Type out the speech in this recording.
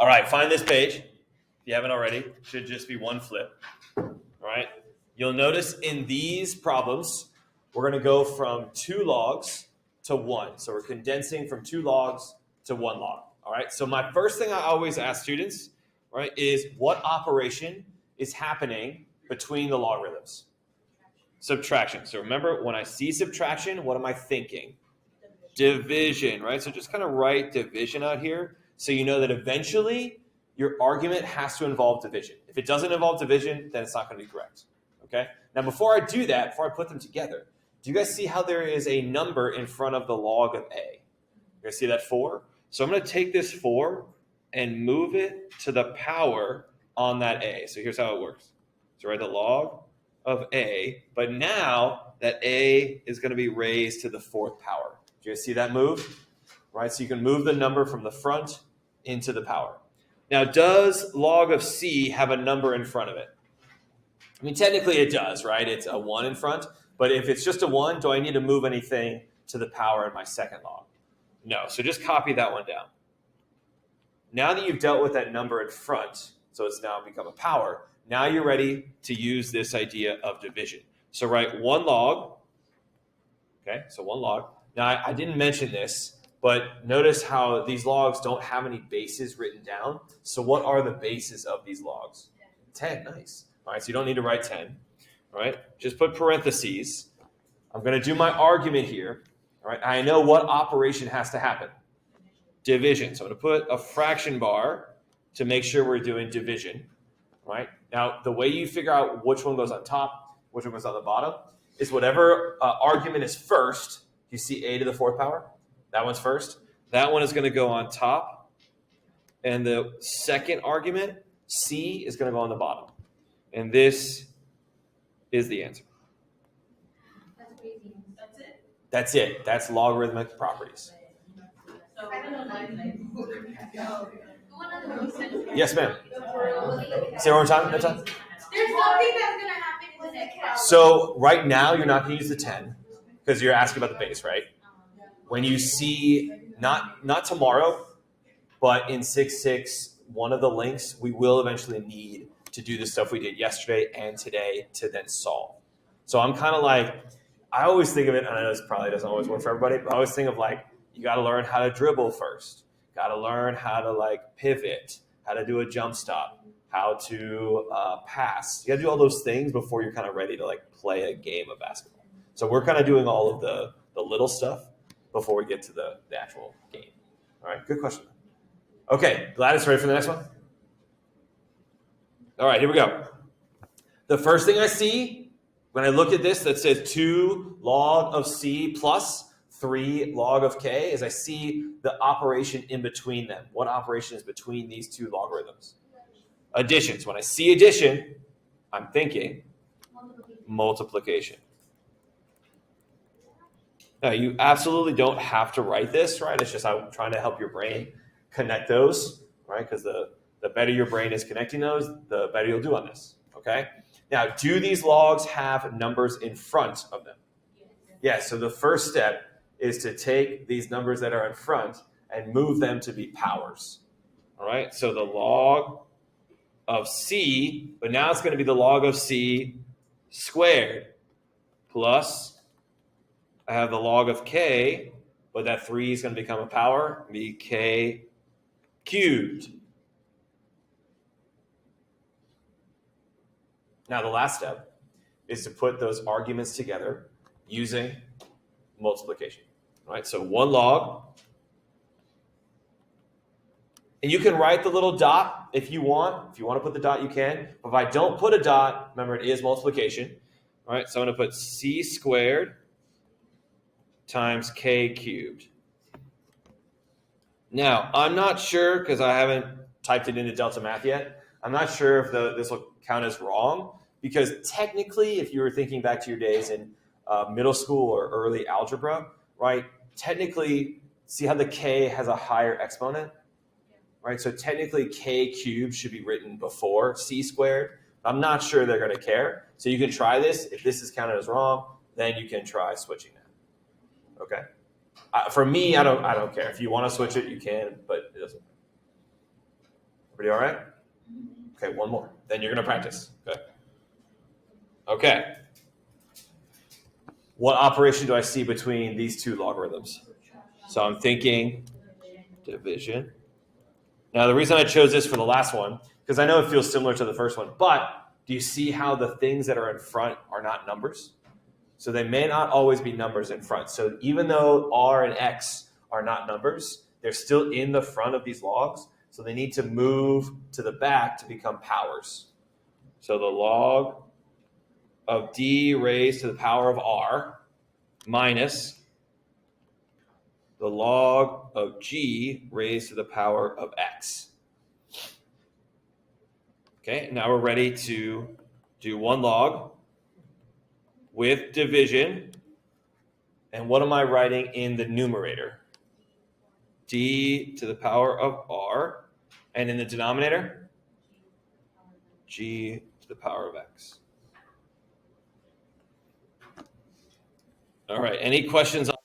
All right, find this page. If you haven't already, should just be one flip. All right. You'll notice in these problems, we're going to go from 2 logs to 1. So we're condensing from 2 logs to 1 log. All right. So my first thing I always ask students, right, is what operation is happening between the logarithms? Subtraction. So remember, when I see subtraction, what am I thinking? Division, right? So just kind of write division out here so you know that eventually your argument has to involve division. If it doesn't involve division, then it's not going to be correct. Okay? Now, before I do that, before I put them together, do you guys see how there is a number in front of the log of A? You guys see that 4? So I'm going to take this 4 and move it to the power on that A. So here's how it works. So write the log of A, but now that A is going to be raised to the 4th power. Do you guys see that move? Right, so you can move the number from the front into the power. Now, does log of C have a number in front of it? I mean, technically it does, right? It's a 1 in front. But if it's just a 1, do I need to move anything to the power in my second log? No. So just copy that one down. Now that you've dealt with that number in front, so it's now become a power, now you're ready to use this idea of division. So write 1 log. Okay, so 1 log. Now, I didn't mention this, but notice how these logs don't have any bases written down. So what are the bases of these logs? 10, nice. All right, so you don't need to write 10. All right, just put parentheses. I'm going to do my argument here. All right, I know what operation has to happen. Division. So I'm going to put a fraction bar to make sure we're doing division. All right, now the way you figure out which one goes on top, which one goes on the bottom, is whatever argument is first. You see A to the 4th power? That one's first. That one is going to go on top. And the second argument, C, is going to go on the bottom. And this is the answer. That's crazy. That's it? That's it. That's logarithmic properties. So, Yes, ma'am. Say it one more time. There's something that's going to happen in the next problem. So right now, you're not going to use the 10 because you're asking about the base, right? When you see, not tomorrow, but in 6.6, one of the links, we will eventually need to do the stuff we did yesterday and today to then solve. So I'm kind of like, I always think of it, and I know this probably doesn't always work for everybody, but I always think of like, you got to learn how to dribble first. Got to learn how to like pivot, how to do a jump stop, how to pass. You got to do all those things before you're kind of ready to like play a game of basketball. So we're kind of doing all of the little stuff before we get to the actual game. All right, good question. Okay, Gladys, ready for the next one? All right, here we go. The first thing I see when I look at this that says 2 log of C plus 3 log of K is I see the operation in between them. What operation is between these 2 logarithms? Addition. So when I see addition, I'm thinking multiplication. Now, you absolutely don't have to write this, right? It's just I'm trying to help your brain connect those, right? Because the better your brain is connecting those, the better you'll do on this, okay? Now, do these logs have numbers in front of them? Yes, so the first step is to take these numbers that are in front and move them to be powers, all right? So the log of C, but now it's going to be the log of C squared plus I have the log of K, but that 3 is going to become a power, be K cubed. Now the last step is to put those arguments together using multiplication. All right, so 1 log. And you can write the little dot if you want. If you want to put the dot, you can. But if I don't put a dot, remember it is multiplication. All right, so I'm going to put C squared times K cubed. Now, I'm not sure because I haven't typed it into Delta Math yet. I'm not sure if this will count as wrong because technically, if you were thinking back to your days in middle school or early algebra, right? Technically, see how the K has a higher exponent, right? So technically, K cubed should be written before C squared. I'm not sure they're going to care. So you can try this. If this is counted as wrong, then you can try switching that. Okay. For me, I don't care. If you want to switch it, you can, but it doesn't. Pretty all right? Okay, one more. Then you're going to practice. Okay. What operation do I see between these two logarithms? So I'm thinking division. Now, the reason I chose this for the last one, because I know it feels similar to the first one, but do you see how the things that are in front are not numbers? So they may not always be numbers in front. So even though r and x are not numbers, they're still in the front of these logs. So they need to move to the back to become powers. So the log of d raised to the power of r minus the log of g raised to the power of x. Okay, now we're ready to do one log with division. And what am I writing in the numerator? D to the power of r. And in the denominator? G to the power of x. All right, any questions on